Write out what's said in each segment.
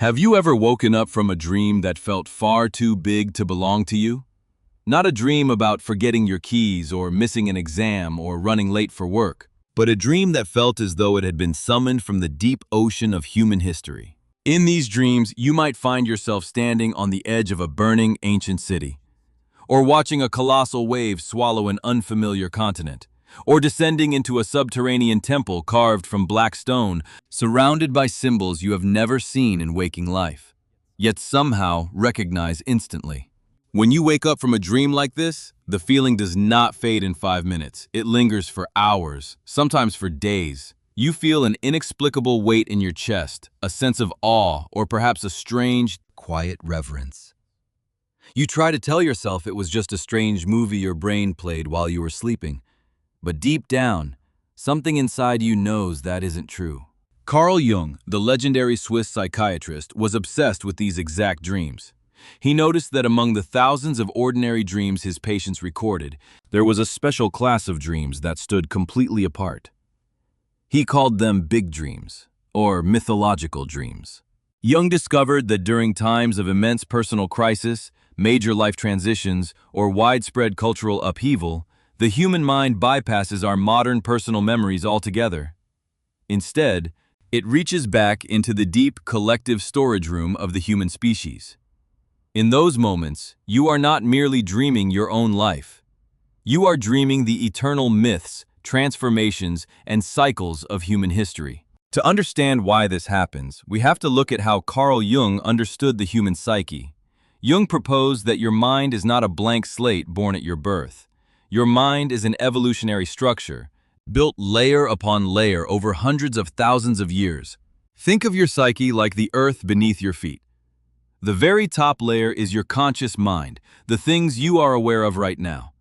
Have you ever woken up from a dream that felt far too big to belong to you? Not a dream about forgetting your keys or missing an exam or running late for work, but a dream that felt as though it had been summoned from the deep ocean of human history. In these dreams, you might find yourself standing on the edge of a burning ancient city, or watching a colossal wave swallow an unfamiliar continent, or descending into a subterranean temple carved from black stone, surrounded by symbols you have never seen in waking life, yet somehow recognize instantly. When you wake up from a dream like this, the feeling does not fade in 5 minutes. It lingers for hours, sometimes for days. You feel an inexplicable weight in your chest, a sense of awe, or perhaps a strange, quiet reverence. You try to tell yourself it was just a strange movie your brain played while you were sleeping, but deep down, something inside you knows that isn't true. Carl Jung, the legendary Swiss psychiatrist, was obsessed with these exact dreams. He noticed that among the thousands of ordinary dreams his patients recorded, there was a special class of dreams that stood completely apart. He called them big dreams, or mythological dreams. Jung discovered that during times of immense personal crisis, major life transitions, or widespread cultural upheaval, the human mind bypasses our modern personal memories altogether. Instead, it reaches back into the deep collective storage room of the human species. In those moments, you are not merely dreaming your own life. You are dreaming the eternal myths, transformations, and cycles of human history. To understand why this happens, we have to look at how Carl Jung understood the human psyche. Jung proposed that your mind is not a blank slate born at your birth. Your mind is an evolutionary structure, built layer upon layer over hundreds of thousands of years. Think of your psyche like the earth beneath your feet. The very top layer is your conscious mind, the things you are aware of right now.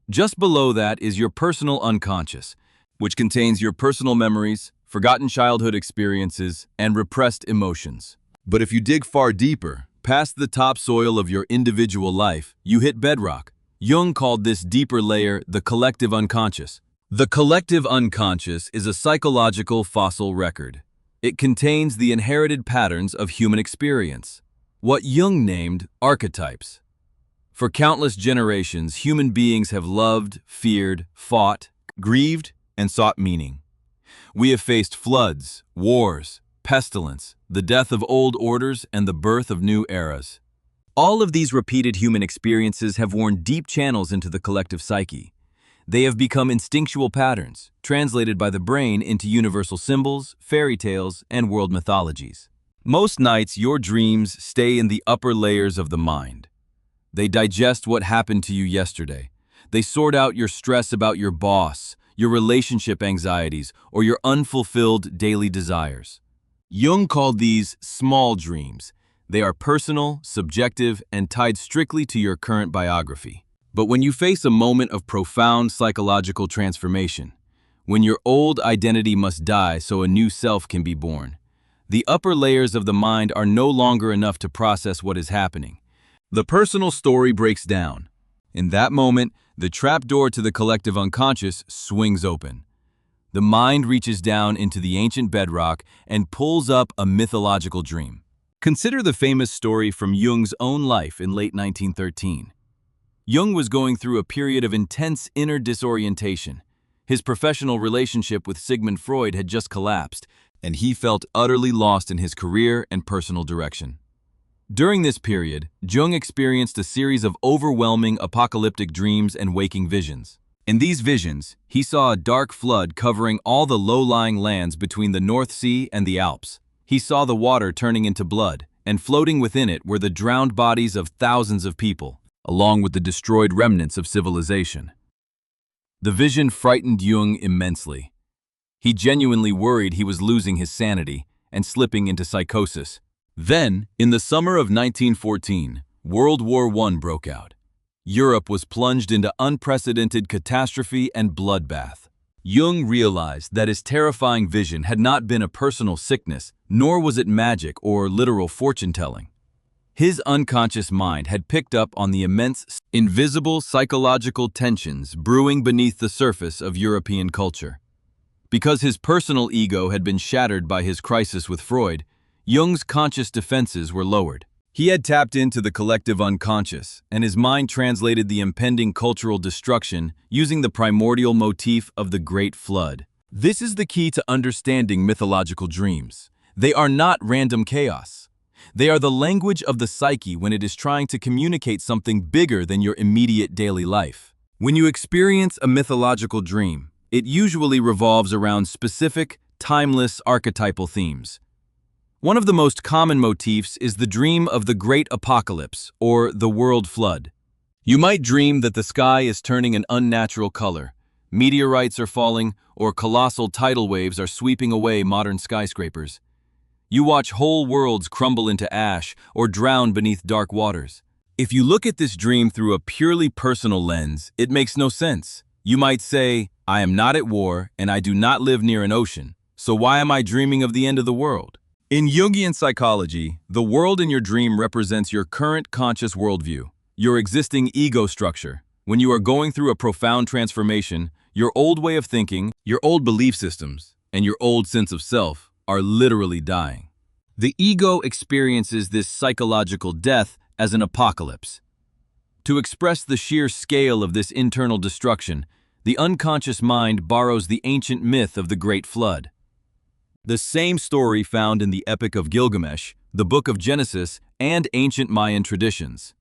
Just below that is your personal unconscious, which contains your personal memories, forgotten childhood experiences, and repressed emotions. But if you dig far deeper, past the topsoil of your individual life, you hit bedrock. Jung called this deeper layer the collective unconscious. The collective unconscious is a psychological fossil record. It contains the inherited patterns of human experience, what Jung named archetypes. For countless generations, human beings have loved, feared, fought, grieved, and sought meaning. We have faced floods, wars, pestilence, the death of old orders, and the birth of new eras. All of these repeated human experiences have worn deep channels into the collective psyche. They have become instinctual patterns, translated by the brain into universal symbols, fairy tales, and world mythologies. Most nights, your dreams stay in the upper layers of the mind. They digest what happened to you yesterday. They sort out your stress about your boss, your relationship anxieties, or your unfulfilled daily desires. Jung called these small dreams. They are personal, subjective, and tied strictly to your current biography. But when you face a moment of profound psychological transformation, when your old identity must die so a new self can be born, the upper layers of the mind are no longer enough to process what is happening. The personal story breaks down. In that moment, the trapdoor to the collective unconscious swings open. The mind reaches down into the ancient bedrock and pulls up a mythological dream. Consider the famous story from Jung's own life in late 1913. Jung was going through a period of intense inner disorientation. His professional relationship with Sigmund Freud had just collapsed, and he felt utterly lost in his career and personal direction. During this period, Jung experienced a series of overwhelming apocalyptic dreams and waking visions. In these visions, he saw a dark flood covering all the low-lying lands between the North Sea and the Alps. He saw the water turning into blood, and floating within it were the drowned bodies of thousands of people, along with the destroyed remnants of civilization. The vision frightened Jung immensely. He genuinely worried he was losing his sanity and slipping into psychosis. Then, in the summer of 1914, World War I broke out. Europe was plunged into unprecedented catastrophe and bloodbath. Jung realized that his terrifying vision had not been a personal sickness, nor was it magic or literal fortune-telling. His unconscious mind had picked up on the immense, invisible psychological tensions brewing beneath the surface of European culture. Because his personal ego had been shattered by his crisis with Freud, Jung's conscious defenses were lowered. He had tapped into the collective unconscious, and his mind translated the impending cultural destruction using the primordial motif of the Great Flood. This is the key to understanding mythological dreams. They are not random chaos. They are the language of the psyche when it is trying to communicate something bigger than your immediate daily life. When you experience a mythological dream, it usually revolves around specific, timeless archetypal themes. One of the most common motifs is the dream of the Great Apocalypse, or the World Flood. You might dream that the sky is turning an unnatural color, meteorites are falling, or colossal tidal waves are sweeping away modern skyscrapers. You watch whole worlds crumble into ash or drown beneath dark waters. If you look at this dream through a purely personal lens, it makes no sense. You might say, I am not at war and I do not live near an ocean, so why am I dreaming of the end of the world? In Jungian psychology, the world in your dream represents your current conscious worldview, your existing ego structure. When you are going through a profound transformation, your old way of thinking, your old belief systems, and your old sense of self are literally dying. The ego experiences this psychological death as an apocalypse. To express the sheer scale of this internal destruction, the unconscious mind borrows the ancient myth of the Great Flood. The same story found in the Epic of Gilgamesh, the Book of Genesis, and ancient Mayan traditions.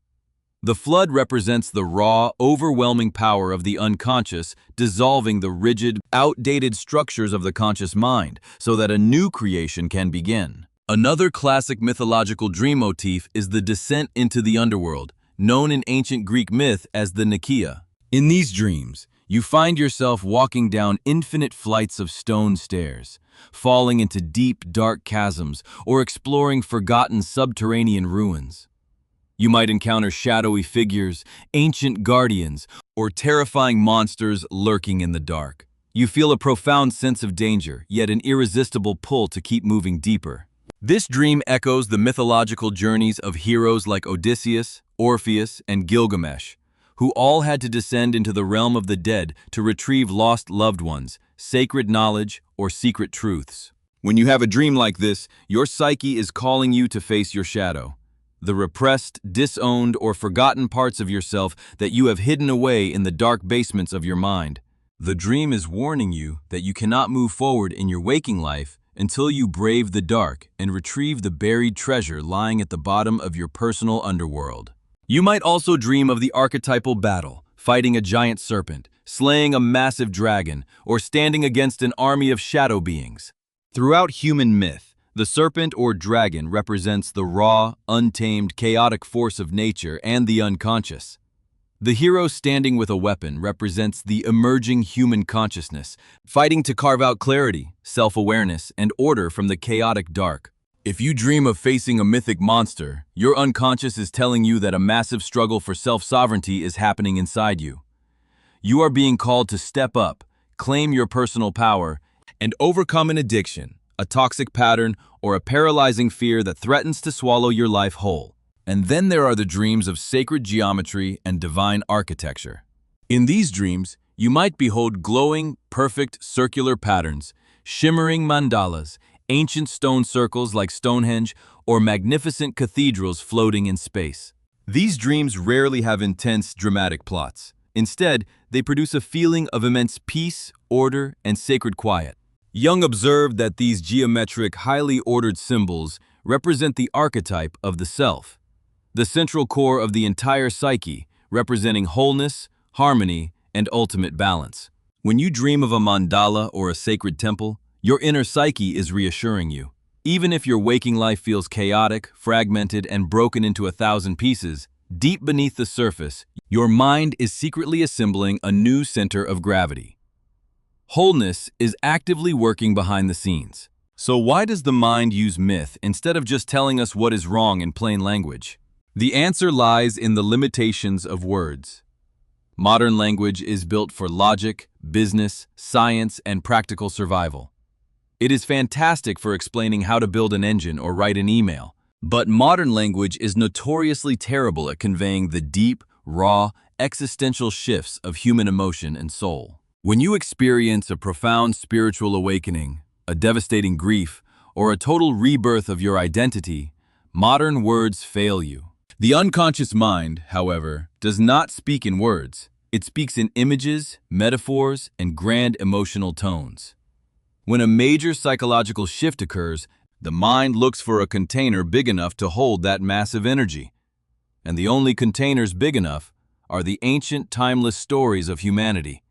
The flood represents the raw, overwhelming power of the unconscious, dissolving the rigid, outdated structures of the conscious mind so that a new creation can begin. Another classic mythological dream motif is the descent into the underworld, known in ancient Greek myth as the Nikia. In these dreams, you find yourself walking down infinite flights of stone stairs, falling into deep, dark chasms, or exploring forgotten subterranean ruins. You might encounter shadowy figures, ancient guardians, or terrifying monsters lurking in the dark. You feel a profound sense of danger, yet an irresistible pull to keep moving deeper. This dream echoes the mythological journeys of heroes like Odysseus, Orpheus, and Gilgamesh, who all had to descend into the realm of the dead to retrieve lost loved ones, sacred knowledge, or secret truths. When you have a dream like this, your psyche is calling you to face your shadow, the repressed, disowned, or forgotten parts of yourself that you have hidden away in the dark basements of your mind. The dream is warning you that you cannot move forward in your waking life until you brave the dark and retrieve the buried treasure lying at the bottom of your personal underworld. You might also dream of the archetypal battle, fighting a giant serpent, slaying a massive dragon, or standing against an army of shadow beings. Throughout human myth, the serpent or dragon represents the raw, untamed, chaotic force of nature and the unconscious. The hero standing with a weapon represents the emerging human consciousness, fighting to carve out clarity, self-awareness, and order from the chaotic dark. If you dream of facing a mythic monster, your unconscious is telling you that a massive struggle for self-sovereignty is happening inside you. You are being called to step up, claim your personal power, and overcome an addiction, a toxic pattern, or a paralyzing fear that threatens to swallow your life whole. And then there are the dreams of sacred geometry and divine architecture. In these dreams, you might behold glowing, perfect circular patterns, shimmering mandalas, ancient stone circles like Stonehenge, or magnificent cathedrals floating in space. These dreams rarely have intense, dramatic plots. Instead, they produce a feeling of immense peace, order, and sacred quiet. Jung observed that these geometric, highly ordered symbols represent the archetype of the self, the central core of the entire psyche, representing wholeness, harmony, and ultimate balance. When you dream of a mandala or a sacred temple, your inner psyche is reassuring you. Even if your waking life feels chaotic, fragmented, and broken into 1,000 pieces, deep beneath the surface, your mind is secretly assembling a new center of gravity. Wholeness is actively working behind the scenes. So why does the mind use myth instead of just telling us what is wrong in plain language? The answer lies in the limitations of words. Modern language is built for logic, business, science, and practical survival. It is fantastic for explaining how to build an engine or write an email, but modern language is notoriously terrible at conveying the deep, raw, existential shifts of human emotion and soul. When you experience a profound spiritual awakening, a devastating grief, or a total rebirth of your identity, modern words fail you. The unconscious mind, however, does not speak in words. It speaks in images, metaphors, and grand emotional tones. When a major psychological shift occurs, the mind looks for a container big enough to hold that massive energy. And the only containers big enough are the ancient, timeless stories of humanity,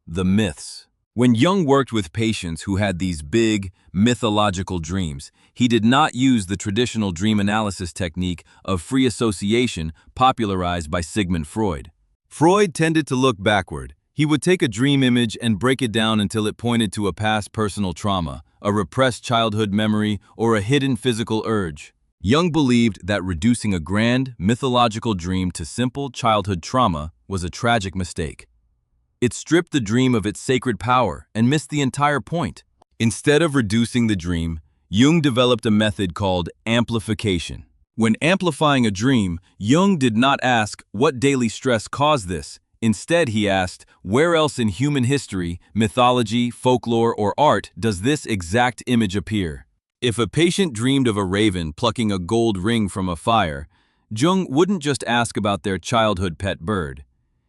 the myths. When Jung worked with patients who had these big, mythological dreams, he did not use the traditional dream analysis technique of free association popularized by Sigmund Freud. Freud tended to look backward. He would take a dream image and break it down until it pointed to a past personal trauma, a repressed childhood memory, or a hidden physical urge. Jung believed that reducing a grand, mythological dream to simple childhood trauma was a tragic mistake. It stripped the dream of its sacred power and missed the entire point. Instead of reducing the dream, Jung developed a method called amplification. When amplifying a dream, Jung did not ask what daily stress caused this. Instead, he asked, where else in human history, mythology, folklore, or art does this exact image appear? If a patient dreamed of a raven plucking a gold ring from a fire, Jung wouldn't just ask about their childhood pet bird.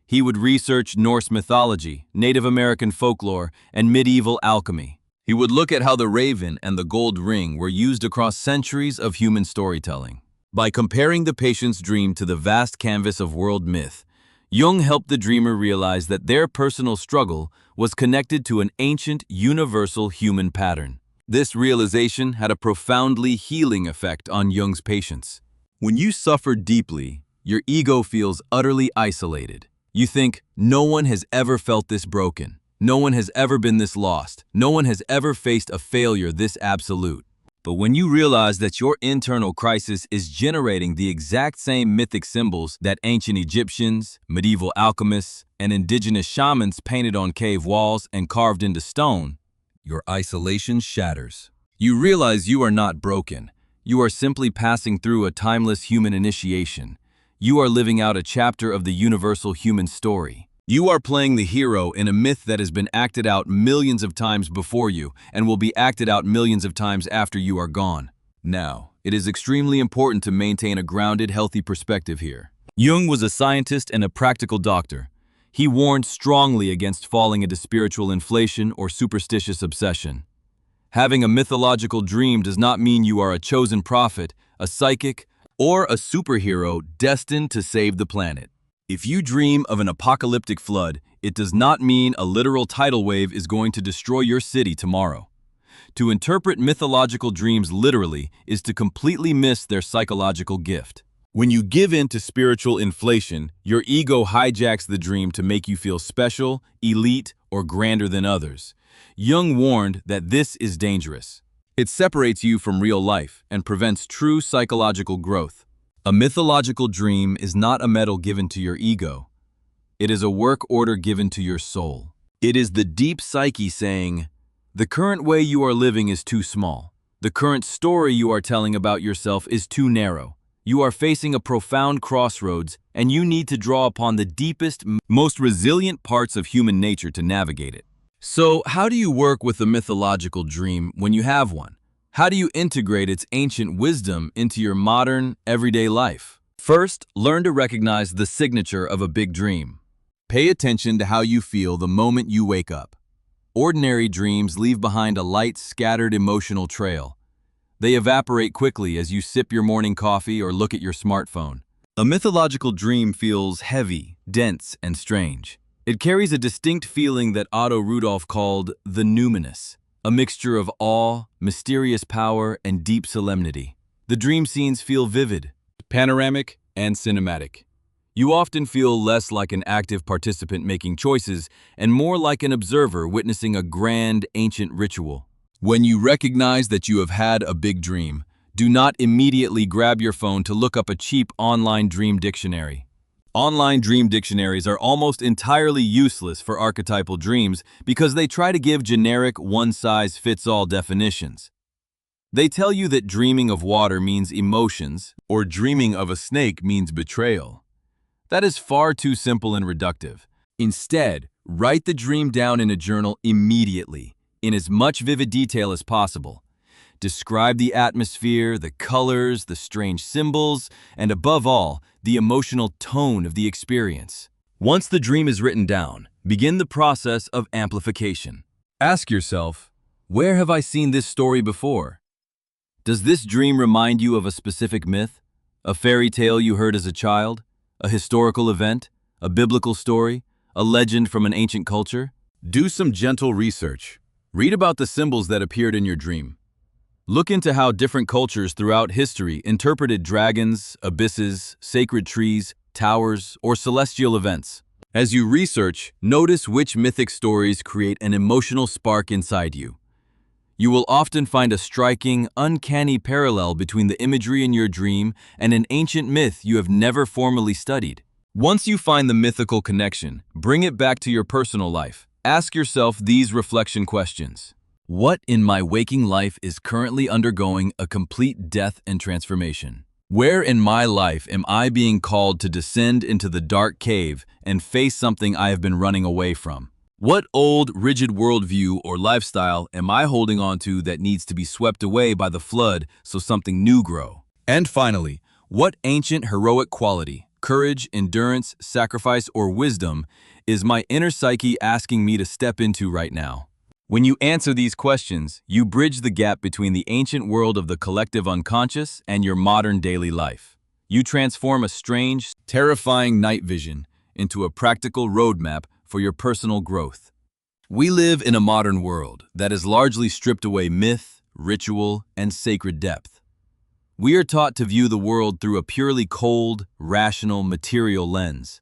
He would research Norse mythology, Native American folklore, and medieval alchemy. He would look at how the raven and the gold ring were used across centuries of human storytelling. By comparing the patient's dream to the vast canvas of world myth, Jung helped the dreamer realize that their personal struggle was connected to an ancient, universal human pattern. This realization had a profoundly healing effect on Jung's patients. When you suffer deeply, your ego feels utterly isolated. You think, no one has ever felt this broken. No one has ever been this lost. No one has ever faced a failure this absolute. But when you realize that your internal crisis is generating the exact same mythic symbols that ancient Egyptians, medieval alchemists, and indigenous shamans painted on cave walls and carved into stone, your isolation shatters. You realize you are not broken. You are simply passing through a timeless human initiation. You are living out a chapter of the universal human story. You are playing the hero in a myth that has been acted out millions of times before you and will be acted out millions of times after you are gone. Now, it is extremely important to maintain a grounded, healthy perspective here. Jung was a scientist and a practical doctor. He warned strongly against falling into spiritual inflation or superstitious obsession. Having a mythological dream does not mean you are a chosen prophet, a psychic, or a superhero destined to save the planet. If you dream of an apocalyptic flood, it does not mean a literal tidal wave is going to destroy your city tomorrow. To interpret mythological dreams literally is to completely miss their psychological gift. When you give in to spiritual inflation, your ego hijacks the dream to make you feel special, elite, or grander than others. Jung warned that this is dangerous. It separates you from real life and prevents true psychological growth. A mythological dream is not a medal given to your ego. It is a work order given to your soul. It is the deep psyche saying, the current way you are living is too small. The current story you are telling about yourself is too narrow. You are facing a profound crossroads, and you need to draw upon the deepest, most resilient parts of human nature to navigate it. So, how do you work with a mythological dream when you have one? How do you integrate its ancient wisdom into your modern, everyday life? First, learn to recognize the signature of a big dream. Pay attention to how you feel the moment you wake up. Ordinary dreams leave behind a light, scattered emotional trail. They evaporate quickly as you sip your morning coffee or look at your smartphone. A mythological dream feels heavy, dense, and strange. It carries a distinct feeling that Otto Rudolph called the numinous, a mixture of awe, mysterious power, and deep solemnity. The dream scenes feel vivid, panoramic, and cinematic. You often feel less like an active participant making choices and more like an observer witnessing a grand, ancient ritual. When you recognize that you have had a big dream, do not immediately grab your phone to look up a cheap online dream dictionary. Online dream dictionaries are almost entirely useless for archetypal dreams because they try to give generic, one-size-fits-all definitions. They tell you that dreaming of water means emotions, or dreaming of a snake means betrayal. That is far too simple and reductive. Instead, write the dream down in a journal immediately, in as much vivid detail as possible. Describe the atmosphere, the colors, the strange symbols, and above all, the emotional tone of the experience. Once the dream is written down, begin the process of amplification. Ask yourself, where have I seen this story before? Does this dream remind you of a specific myth, a fairy tale you heard as a child, a historical event, a biblical story, a legend from an ancient culture? Do some gentle research. Read about the symbols that appeared in your dream. Look into how different cultures throughout history interpreted dragons, abysses, sacred trees, towers, or celestial events. As you research, notice which mythic stories create an emotional spark inside you. You will often find a striking, uncanny parallel between the imagery in your dream and an ancient myth you have never formally studied. Once you find the mythical connection, bring it back to your personal life. Ask yourself these reflection questions. What in my waking life is currently undergoing a complete death and transformation? Where in my life am I being called to descend into the dark cave and face something I have been running away from? What old, rigid worldview or lifestyle am I holding on to that needs to be swept away by the flood so something new grow? And finally, what ancient heroic quality, courage, endurance, sacrifice, or wisdom is my inner psyche asking me to step into right now? When you answer these questions, you bridge the gap between the ancient world of the collective unconscious and your modern daily life. You transform a strange, terrifying night vision into a practical roadmap for your personal growth. We live in a modern world that has largely stripped away myth, ritual, and sacred depth. We are taught to view the world through a purely cold, rational, material lens.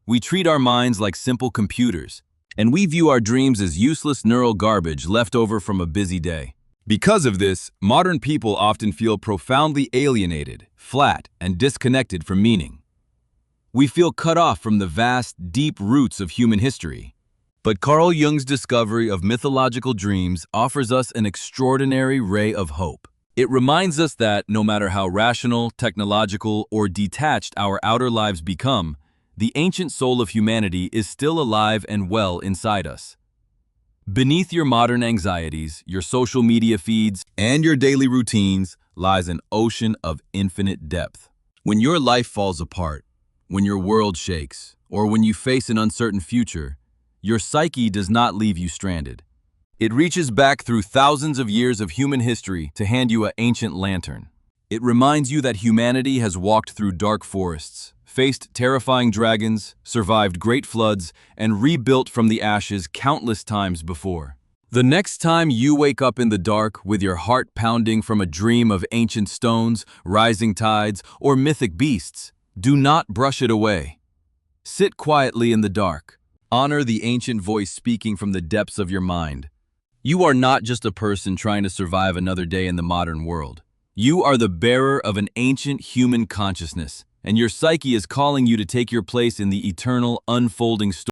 We treat our minds like simple computers, and we view our dreams as useless neural garbage left over from a busy day. Because of this, modern people often feel profoundly alienated, flat, and disconnected from meaning. We feel cut off from the vast, deep roots of human history. But Carl Jung's discovery of mythological dreams offers us an extraordinary ray of hope. It reminds us that no matter how rational, technological, or detached our outer lives become, the ancient soul of humanity is still alive and well inside us. Beneath your modern anxieties, your social media feeds, and your daily routines lies an ocean of infinite depth. When your life falls apart, when your world shakes, or when you face an uncertain future, your psyche does not leave you stranded. It reaches back through thousands of years of human history to hand you an ancient lantern. It reminds you that humanity has walked through dark forests, faced terrifying dragons, survived great floods, and rebuilt from the ashes countless times before. The next time you wake up in the dark with your heart pounding from a dream of ancient stones, rising tides, or mythic beasts, do not brush it away. Sit quietly in the dark. Honor the ancient voice speaking from the depths of your mind. You are not just a person trying to survive another day in the modern world. You are the bearer of an ancient human consciousness, and your psyche is calling you to take your place in the eternal, unfolding story.